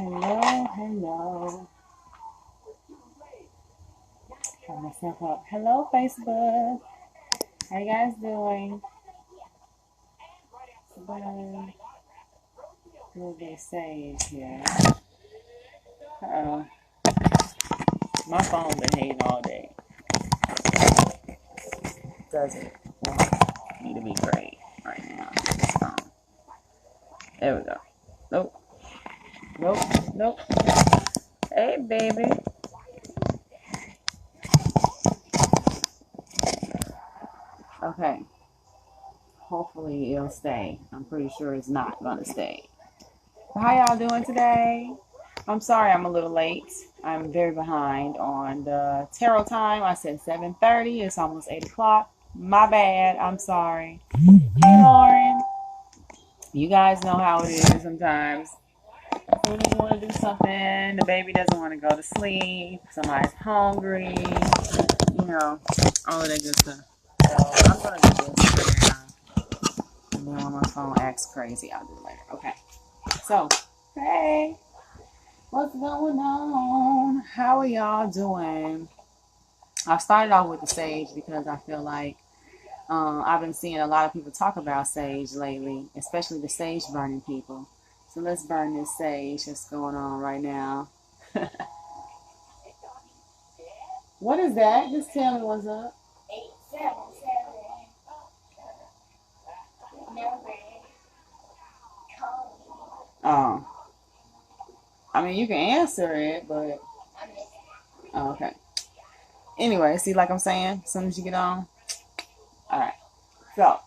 Hello, hello. Turn myself up. Hello, Facebook. How you guys doing? Bye. A little bit of sage here. Uh-oh. My phone been hating all day. Doesn't want me to be great right now. This phone. There we go. Nope. Nope. Nope. Hey, baby. Okay. Hopefully it'll stay. I'm pretty sure it's not gonna stay. How y'all doing today? I'm sorry I'm a little late. I'm very behind on the tarot time. I said 7:30. It's almost 8 o'clock. My bad. I'm sorry. Hey, Lauren. You guys know how it is sometimes. When you want to do something, the baby doesn't want to go to sleep. Somebody's hungry. You know, all of that good stuff. So I'm going to do this right now. And then when my phone acts crazy, I'll do it later. Okay. So, hey. What's going on? How are y'all doing? I started off with the sage because I feel like I've been seeing a lot of people talk about sage lately, especially the sage burning people. So let's burn this sage that's going on right now. What is that? Just tell me what's up. 877. Oh, I mean, you can answer it, but. Oh, okay. Anyway, see, like I'm saying, as soon as you get on. All right. So,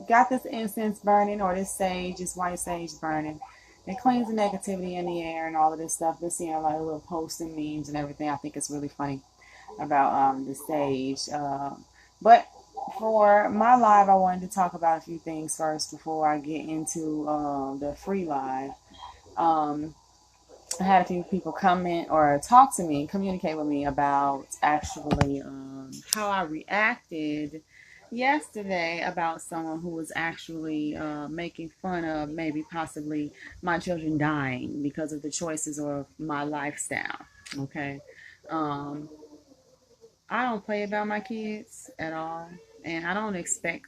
got this incense burning or this sage, this white sage burning. It cleans the negativity in the air and all of this stuff. Been seeing a lot of little posts and memes and everything. I think it's really funny about the sage. But for my live, I wanted to talk about a few things first before I get into the free live. Um, I had a few people comment or talk to me, communicate with me about actually how I reacted yesterday about someone who was actually making fun of maybe possibly my children dying because of the choices of my lifestyle. Okay. Um, I don't play about my kids at all, and I don't expect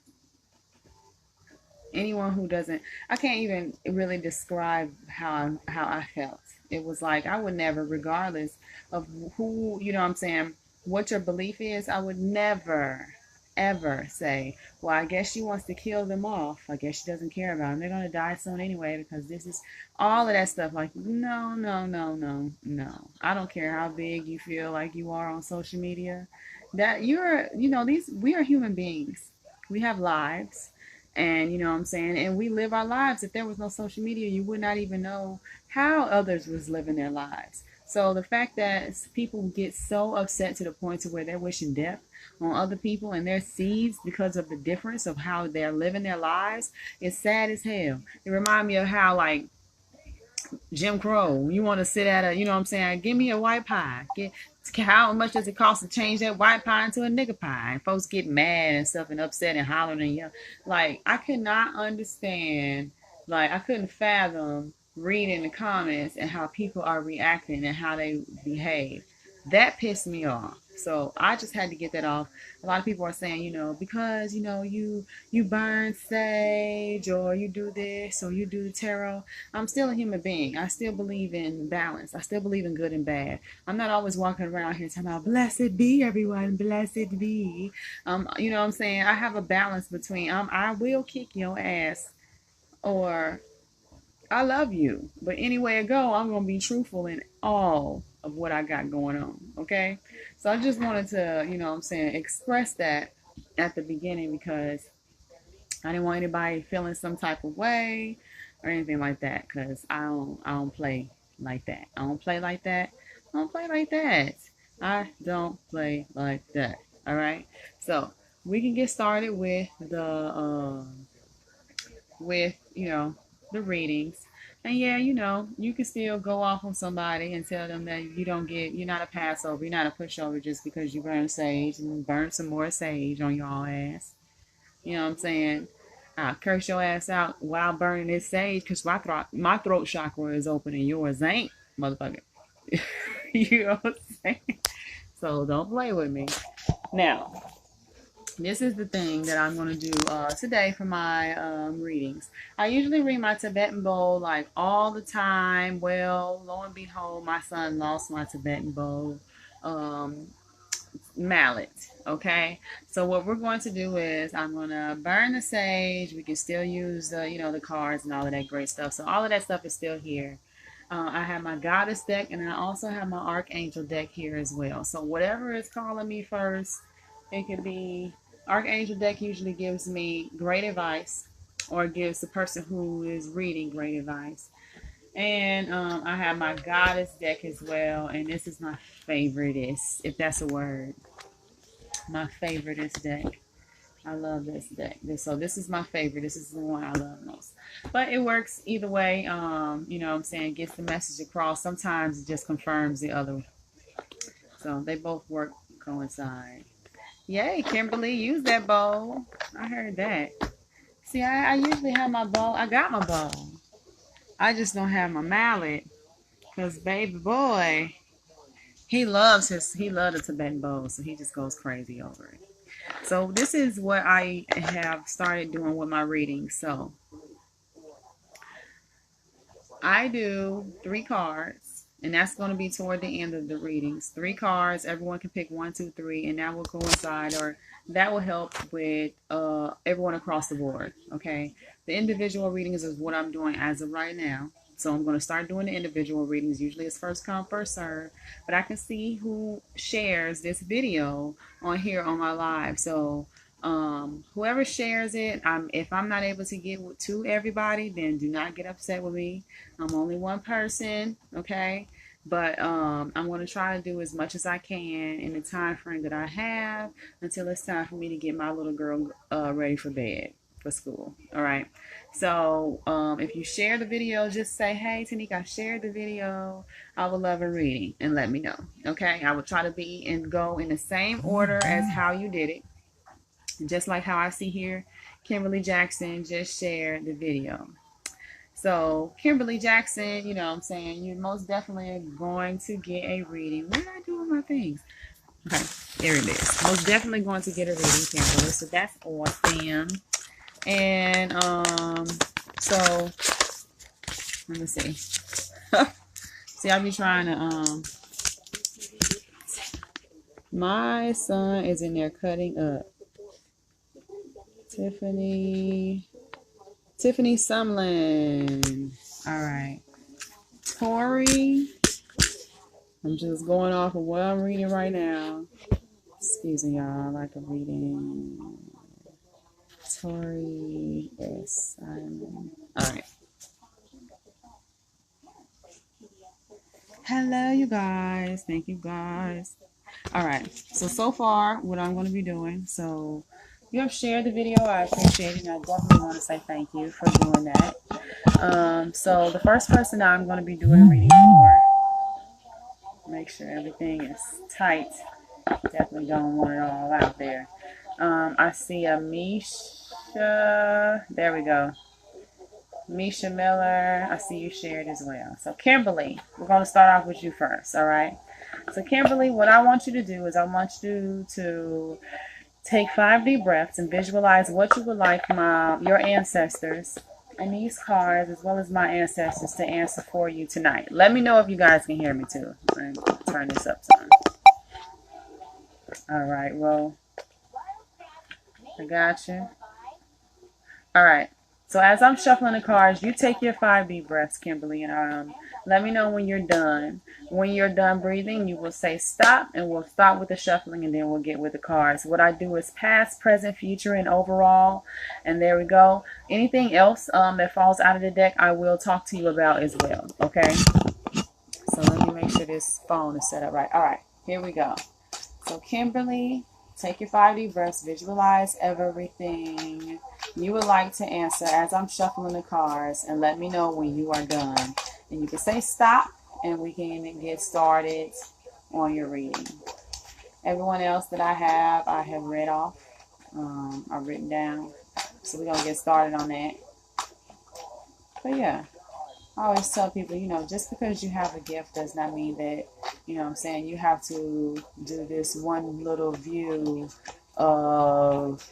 anyone who doesn't. I can't even really describe how I felt. It was like I would never, regardless of who, you know what I'm saying, what your belief is, I would never ever say, well, I guess she wants to kill them off. I guess she doesn't care about them. They're gonna die soon anyway because this is all of that stuff. Like, no, no, no, no, no. I don't care how big you feel like you are on social media. That you're, these we are human beings. We have lives, and you know what I'm saying, and we live our lives. If there was no social media, you would not even know how others was living their lives. So the fact that people get so upset to the point to where they're wishing death on other people and their seeds because of the difference of how they're living their lives is sad as hell. It reminds me of how, like, Jim Crow, you want to sit at a, you know what I'm saying, give me a white pie. How much does it cost to change that white pie into a nigger pie? And folks get mad and stuff and upset and hollering and yelling. Like, I could not understand, like, I couldn't fathom reading the comments and how people are reacting and how they behave. That pissed me off. So I just had to get that off. A lot of people are saying, because, you burn sage or you do this or you do the tarot. I'm still a human being. I still believe in balance. I still believe in good and bad. I'm not always walking around here talking about blessed be everyone, blessed be. You know what I'm saying? I have a balance between I will kick your ass or I love you. But anyway it go, I'm gonna be truthful in all of what I got going on. Okay? So I just wanted to, you know what I'm saying, express that at the beginning because I didn't want anybody feeling some type of way or anything like that because I don't play like that. I don't play like that. I don't play like that. I don't play like that. All right. So we can get started with the readings. And yeah, you can still go off on somebody and tell them that you're not a passover, you're not a pushover just because you burn sage and burn some more sage on your ass. You know what I'm saying? I'll curse your ass out while burning this sage because my throat chakra is open and yours ain't, motherfucker. You know what I'm saying? So don't play with me. Now, this is the thing that I'm going to do today for my readings. I usually read my Tibetan bowl like all the time. Well, lo and behold, my son lost my Tibetan bowl um, mallet. Okay, so what we're going to do is I'm going to burn the sage. We can still use the, the cards and all of that great stuff. So all of that stuff is still here. I have my goddess deck and I also have my archangel deck here as well. So whatever is calling me first, it could be archangel deck usually gives me great advice or gives the person who is reading great advice. And I have my goddess deck as well. And this is my favoriteest, if that's a word. My favoriteest deck. I love this deck. So this is my favorite. This is the one I love most. But it works either way. You know what I'm saying? Gets the message across. Sometimes it just confirms the other. So they both work, coincide. Yay, Kimberly, use that bowl. I heard that. See, I usually have my bowl. I got my bowl. I just don't have my mallet. Because baby boy, he loves the Tibetan bowl. So he just goes crazy over it. So this is what I have started doing with my readings. So I do 3 cards, and that's going to be toward the end of the readings. 3 cards. Everyone can pick 1, 2, 3, and that will coincide, or that will help with everyone across the board. Okay. The individual readings is what I'm doing as of right now. So I'm going to start doing the individual readings. Usually it's first come, first serve. But I can see who shares this video on here on my live. So whoever shares it, if I'm not able to get to everybody, then do not get upset with me. I'm only one person, okay? But I'm going to try to do as much as I can in the time frame that I have until it's time for me to get my little girl ready for bed, for school. All right. So if you share the video, just say, hey, Tanika, I shared the video. I would love a reading and let me know. Okay. I will try to be and go in the same order as how you did it. Just like how I see here, Kimberly Jackson just shared the video. So, Kimberly Jackson, you know what I'm saying, you most definitely are going to get a reading. What did I do with my things? Okay, there it is. Most definitely going to get a reading, Kimberly. So, that's awesome. And, so, let me see. See, I'll be trying to, my son is in there cutting up. Tiffany Sumlin. All right. Tori. I'm just going off of what I'm reading right now. Excuse me, y'all. I like a reading. Tori S. Simon. All right. Hello, you guys. Thank you, guys. All right. So far, what I'm going to be doing. So, you have shared the video. I appreciate it. And I definitely want to say thank you for doing that. So, the first person I'm going to be doing a reading for. Make sure everything is tight. Definitely don't want it all out there. I see a Misha. There we go. Misha Miller. I see you shared as well. So Kimberly, we're going to start off with you first. All right. So Kimberly, what I want you to do is I want you to take 5 deep breaths and visualize what you would like your ancestors and these cards, as well as my ancestors, to answer for you tonight. Let me know if you guys can hear me too. I'm going to turn this up some. All right, well, I got you. All right. So as I'm shuffling the cards, you take your 5 deep breaths, Kimberly, and let me know when you're done. When you're done breathing, you will say stop, and we'll stop with the shuffling, and then we'll get with the cards. What I do is past, present, future, and overall. And there we go. Anything else that falls out of the deck, I will talk to you about as well. Okay? So let me make sure this phone is set up right. All right. Here we go. So Kimberly, take your 5 deep breaths. Visualize everything you would like to answer as I'm shuffling the cards, and let me know when you are done. And you can say stop, and we can get started on your reading. Everyone else that I have read off. I've written down. So we're going to get started on that. But yeah, I always tell people, you know, just because you have a gift does not mean that, you know what I'm saying, you have to do this one little view of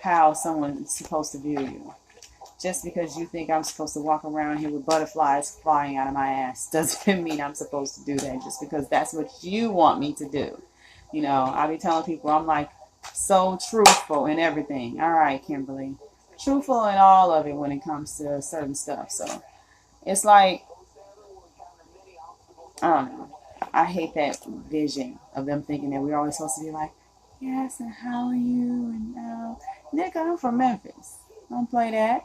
how someone's supposed to view you. Just because you think I'm supposed to walk around here with butterflies flying out of my ass doesn't mean I'm supposed to do that just because that's what you want me to do. You know, I be telling people I'm like so truthful in everything. All right, Kimberly. Truthful in all of it when it comes to certain stuff. So it's like, I don't know. I hate that vision of them thinking that we're always supposed to be like, yes, and how are you? And nigga, I'm from Memphis. Don't play that.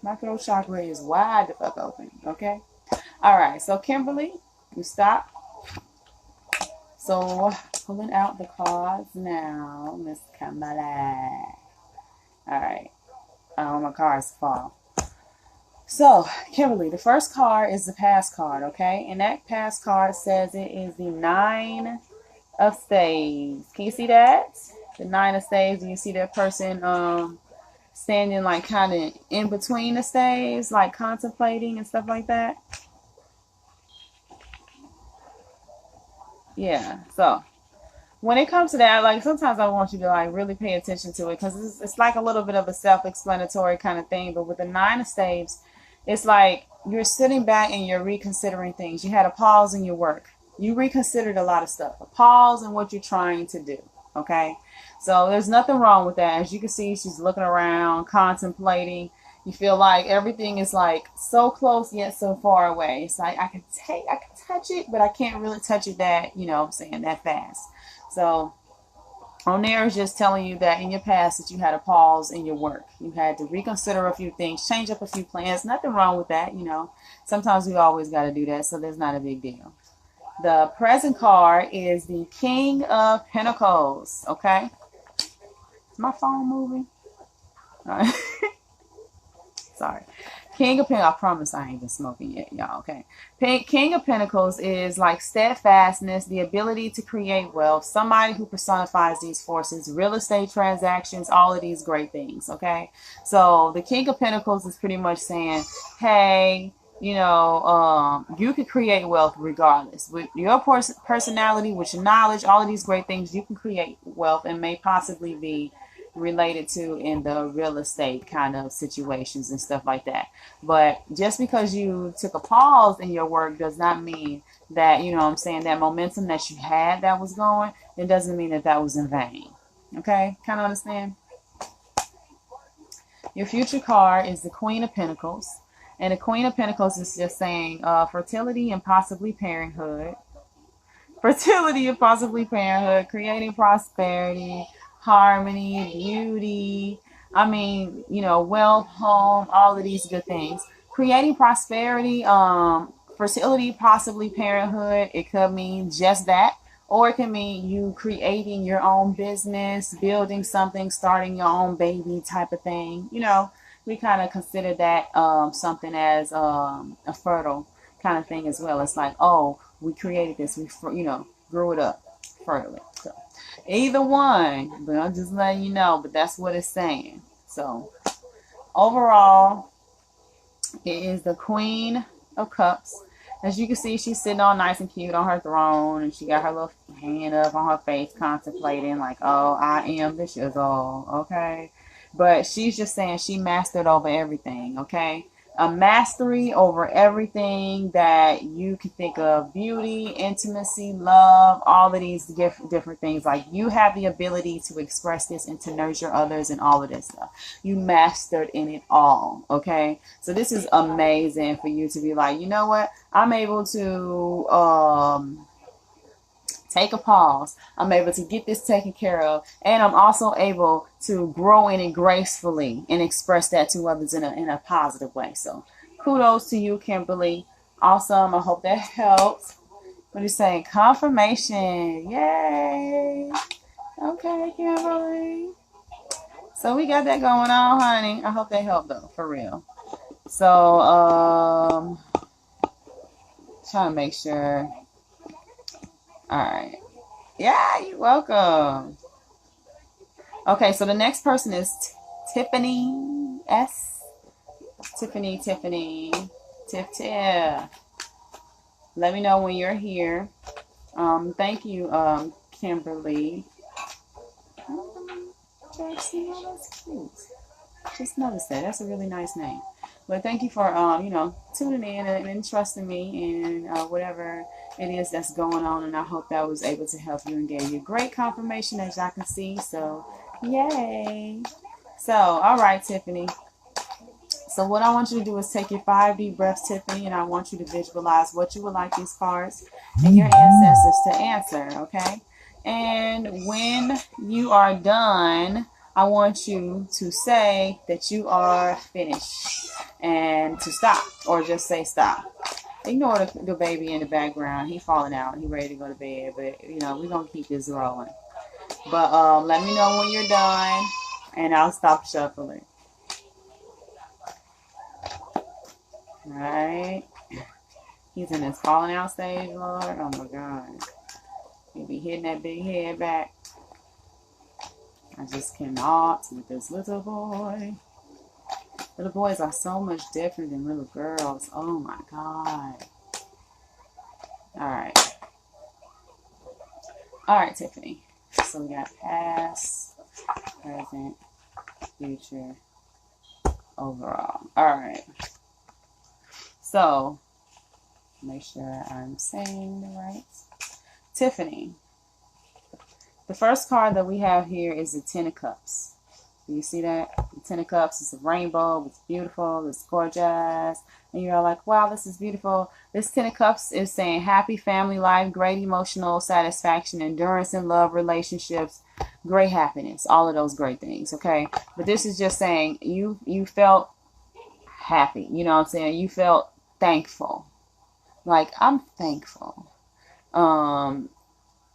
My throat chakra is wide the fuck open, okay? All right, so Kimberly, you stop. So pulling out the cards now, Miss Kimberly. All right, I want my cards to fall. So, Kimberly, the first card is the past card, okay? And that past card says it is the 9 of Spades. Can you see that? The 9 of Spades. Do you see that person standing like kind of in between the staves, like contemplating and stuff like that? Yeah, so when it comes to that, like sometimes I want you to like really pay attention to it because it's like a little bit of a self-explanatory kind of thing. But with the 9 of Staves, it's like you're sitting back and you're reconsidering things. You had a pause in your work. You reconsidered a lot of stuff. A pause in what you're trying to do. Okay, so there's nothing wrong with that. As you can see, she's looking around, contemplating. You feel like everything is like so close yet so far away. It's like I can touch it, but I can't really touch it that, you know what I'm saying, that fast. So on there is just telling you that in your past that you had a pause in your work. You had to reconsider a few things, change up a few plans. Nothing wrong with that, you know. Sometimes we always got to do that, so there's not a big deal. The present card is the King of Pentacles, okay? Is my phone moving? All right. Sorry. King of Pentacles, I promise I ain't been smoking yet, y'all, okay? King of Pentacles is like steadfastness, the ability to create wealth, somebody who personifies these forces, real estate transactions, all of these great things, okay? So the King of Pentacles is pretty much saying, hey, you know, you can create wealth regardless. With your personality, with your knowledge, all of these great things, you can create wealth and may possibly be related to in the real estate kind of situations and stuff like that. But just because you took a pause in your work does not mean that, you know what I'm saying, that momentum that you had that was going, it doesn't mean that that was in vain. Okay? Kind of understand? Your future card is the Queen of Pentacles. And the Queen of Pentacles is just saying fertility and possibly parenthood. Fertility and possibly parenthood, creating prosperity, harmony, beauty, I mean, you know, wealth, home, all of these good things. Creating prosperity, fertility, possibly parenthood, it could mean just that. Or it can mean you creating your own business, building something, starting your own baby type of thing. You know, we kind of consider that something as a fertile kind of thing as well. It's like, oh, we created this, we, you know, grew it up fertile. So either one, but I'm just letting you know, but that's what it's saying. So overall, it is the Queen of Cups. As you can see, she's sitting all nice and cute on her throne, and she got her little hand up on her face, contemplating like, oh, I am the shizzle, okay? But she's just saying she mastered over everything, okay? A mastery over everything that you can think of. Beauty, intimacy, love, all of these different things. Like, you have the ability to express this and to nurture others and all of this stuff. You mastered in it all, okay? So this is amazing for you to be like, you know what? I'm able to take a pause. I'm able to get this taken care of. And I'm also able to grow in it gracefully and express that to others in a positive way. So kudos to you, Kimberly. Awesome. I hope that helps. What are you saying? Confirmation. Yay. Okay, Kimberly. So we got that going on, honey. I hope that helped though, for real. So, trying to make sure. All right. Yeah, you're welcome. Okay, so the next person is Tiffany S. Tiffany, Tiff Tiff. Let me know when you're here. Thank you, Kimberly. Jackson, oh, that's cute. Just noticed that. That's a really nice name. But thank you for, tuning in and trusting me and whatever it is that's going on. And I hope that was able to help you and gave you great confirmation, as y'all can see. So, yay. So, all right, Tiffany. So what I want you to do is take your 5 deep breaths, Tiffany, and I want you to visualize what you would like these cards and your ancestors to answer, okay? And when you are done, I want you to say that you are finished and to stop, or just say stop. Ignore the baby in the background. He falling out. He ready to go to bed, but, we're going to keep this rolling. But let me know when you're done, and I'll stop shuffling. Right? He's in his falling out stage, Lord. Oh my God. He be hitting that big head back. I just cannot with this little boy. Little boys are so much different than little girls. Oh my God. Alright. Alright, Tiffany. So we got past, present, future, overall. Alright. So, make sure I'm saying the right. Tiffany, the first card that we have here is the Ten of Cups. Do you see that? The Ten of Cups is a rainbow. It's beautiful. It's gorgeous. And you're like, wow, this is beautiful. This Ten of Cups is saying happy family life, great emotional satisfaction, endurance in love, relationships, great happiness. All of those great things, okay? But this is just saying you felt happy. You know what I'm saying? You felt thankful. Like, I'm thankful. Well,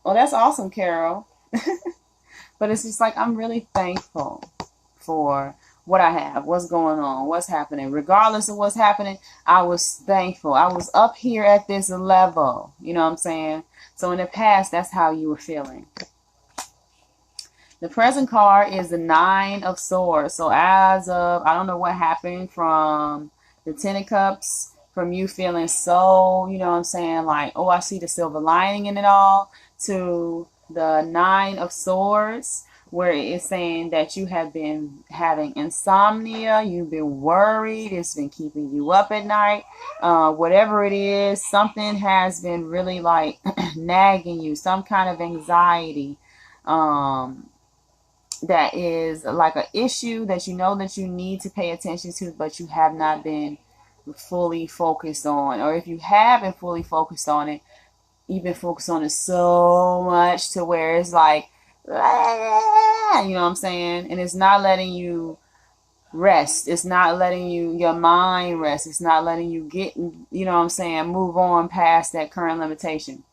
that's awesome, Carol. But it's just like, I'm really thankful for what I have, what's going on, what's happening. Regardless of what's happening, I was thankful. I was up here at this level. You know what I'm saying? So in the past, that's how you were feeling. The present card is the Nine of Swords. So as of, I don't know what happened from the Ten of Cups, from you feeling so, you know what I'm saying, like, oh, I see the silver lining in it all, to the Nine of Swords, where it's saying that you have been having insomnia, you've been worried, it's been keeping you up at night, whatever it is, something has been really like nagging you, some kind of anxiety, that is like an issue that you know that you need to pay attention to, but you have not been fully focused on. Or if you have been fully focused on it, you've been focused on it so much to where it's like, you know what I'm saying? And it's not letting you rest. It's not letting your mind rest. It's not letting you get, you know what I'm saying, move on past that current limitation.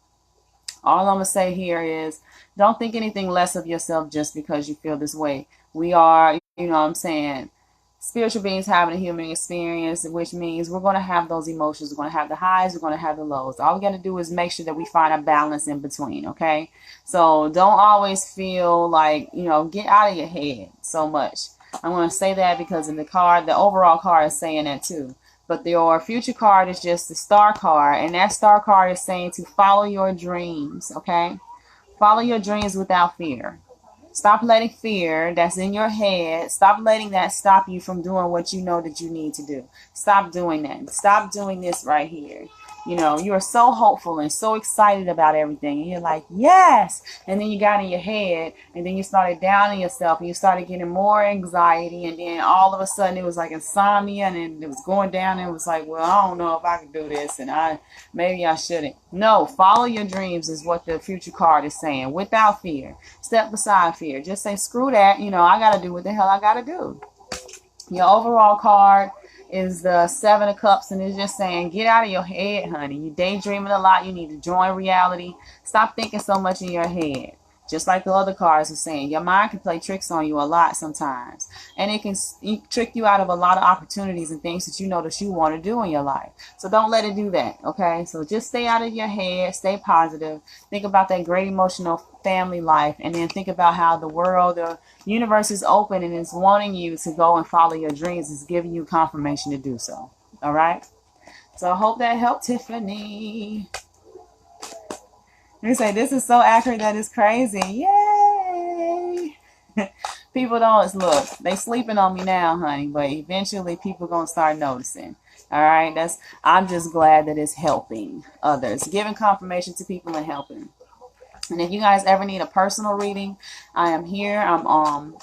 All I'm going to say here is, don't think anything less of yourself just because you feel this way. We are, you know what I'm saying, spiritual beings having a human experience, which means we're going to have those emotions. We're going to have the highs. We're going to have the lows. All we got to do is make sure that we find a balance in between, okay? So don't always feel like, get out of your head so much. I'm going to say that because in the card, the overall card is saying that too. But your future card is just the star card. And that star card is saying to follow your dreams, okay? Follow your dreams without fear. Stop letting fear that's in your head, stop letting that stop you from doing what you know that you need to do. Stop doing that. Stop doing this right here. You are so hopeful and so excited about everything. And you're like, yes. And then you got in your head and then you started downing yourself and you started getting more anxiety. And then all of a sudden it was like insomnia and then it was going down and it was like, well, I don't know if I can do this and maybe I shouldn't. No, follow your dreams is what the future card is saying, without fear. Step beside fear. Just say, screw that. I got to do what the hell I got to do. Your overall card is the Seven of Cups, and it's just saying, get out of your head, honey. You daydreaming a lot. You need to join reality. Stop thinking so much in your head. Just like the other cards are saying, your mind can play tricks on you a lot sometimes. And it can trick you out of a lot of opportunities and things that you know that you want to do in your life. So don't let it do that, okay? So just stay out of your head, stay positive. Think about that great emotional family life, and then think about how the world, the universe is open and is wanting you to go and follow your dreams. It's giving you confirmation to do so, all right? So I hope that helped, Tiffany. They say this is so accurate that it's crazy. Yay! People don't look. They sleeping on me now, honey. But eventually, people gonna start noticing. All right. I'm just glad that it's helping others, giving confirmation to people and helping. And if you guys ever need a personal reading, I am here. I'm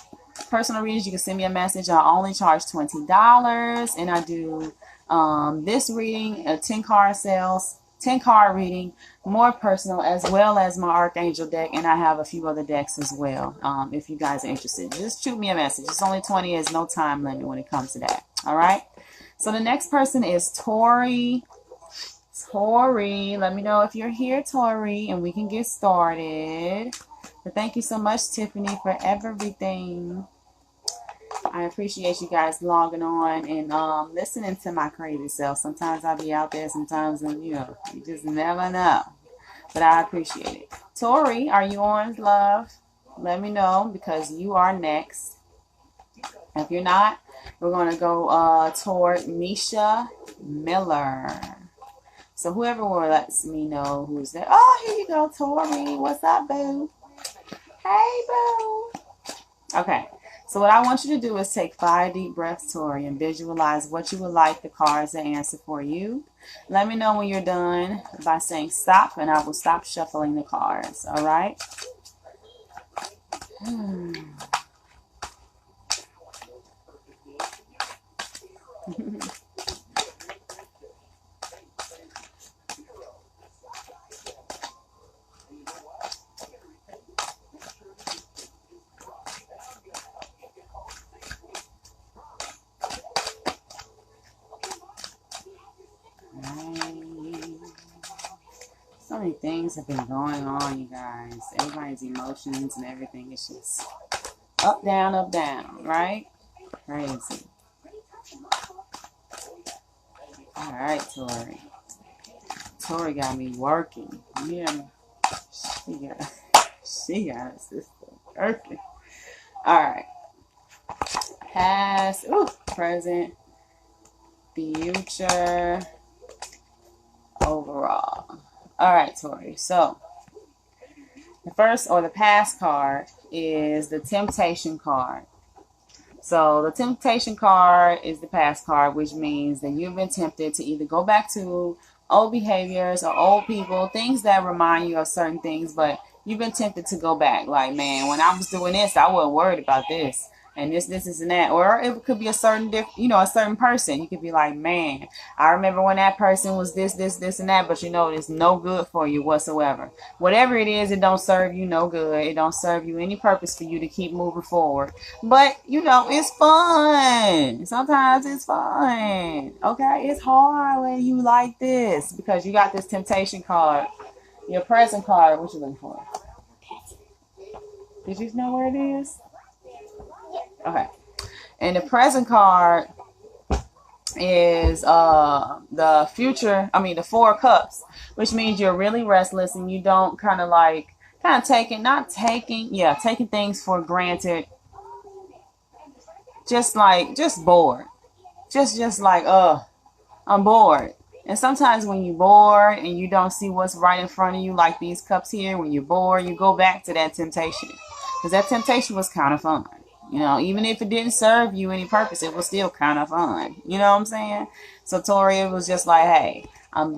personal readings. You can send me a message. I only charge $20, and I do this reading, a 10-card sales. 10-card reading, more personal, as well as my Archangel deck, and I have a few other decks as well. If you guys are interested, just shoot me a message. It's only 20. There's no time limit when it comes to that. All right. So the next person is Tori. Tori, let me know if you're here, Tori, and we can get started. But thank you so much, Tiffany, for everything. I appreciate you guys logging on and listening to my crazy self. Sometimes I'll be out there, sometimes, and you just never know. But I appreciate it. Tori, are you on, love? Let me know, because you are next. If you're not, we're going to go toward Misha Miller. So whoever lets me know who's there. Oh, here you go, Tori. What's up, boo? Hey, boo. Okay. So what I want you to do is take 5 deep breaths, Tori, and visualize what you would like the cards to answer for you. Let me know when you're done by saying stop, and I will stop shuffling the cards. All right? So many things have been going on, you guys. Everybody's emotions and everything is just up, down, right? Crazy. All right, Tori. Tori got me working. Yeah, she got a system working. All right. Past, present, future, overall. All right, Tori. So the first, or the past card, is the Temptation card. So the Temptation card is the past card, which means that you've been tempted to either go back to old behaviors or old people, things that remind you of certain things, but you've been tempted to go back. Like, man, when I was doing this, I wasn't worried about this. And this, and that. Or it could be a certain, a certain person. You could be like, man, I remember when that person was this, and that. But it's no good for you whatsoever. Whatever it is, it don't serve you no good. It don't serve you any purpose for you to keep moving forward. But, it's fun. Sometimes it's fun. Okay? It's hard when you like this. Because you got this Temptation card. Your present card. What you looking for? Did you know where it is? Okay. And the present card is the future, the 4 cups, which means you're really restless and you don't taking things for granted. Just bored. Just like, I'm bored. And sometimes when you're bored and you don't see what's right in front of you, like these cups here, when you're bored, you go back to that temptation. Because that temptation was kind of fun. Even if it didn't serve you any purpose, it was still kind of fun. You know what I'm saying? So, Tori, it was just like, hey,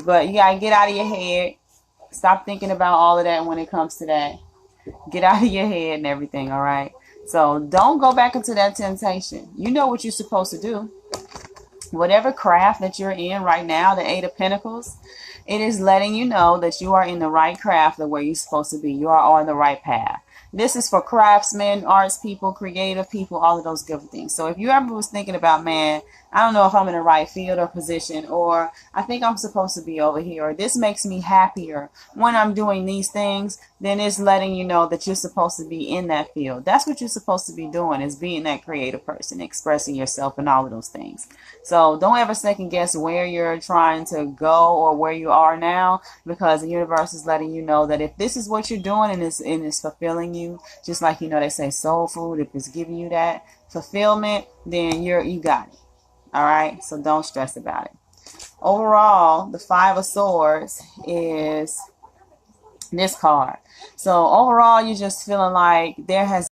but you got to get out of your head. Stop thinking about all of that when it comes to that. Get out of your head and everything, all right? So, don't go back into that temptation. You know what you're supposed to do. Whatever craft that you're in right now, the 8 of Pentacles, it is letting you know that you are in the right craft, the way you're supposed to be. You are on the right path. This is for craftsmen, arts people, creative people, all of those good things. So if you ever was thinking about, man, I don't know if I'm in the right field or position, or I think I'm supposed to be over here, or this makes me happier when I'm doing these things, then it's letting you know that you're supposed to be in that field. That's what you're supposed to be doing, is being that creative person, expressing yourself and all of those things. So don't ever second guess where you're trying to go or where you are now, because the universe is letting you know that if this is what you're doing and it's fulfilling you, just like, you know, they say soul food, if it's giving you that fulfillment, then you got it. All right, so don't stress about it. Overall, the Five of Swords is this card. So overall, you're just feeling like there has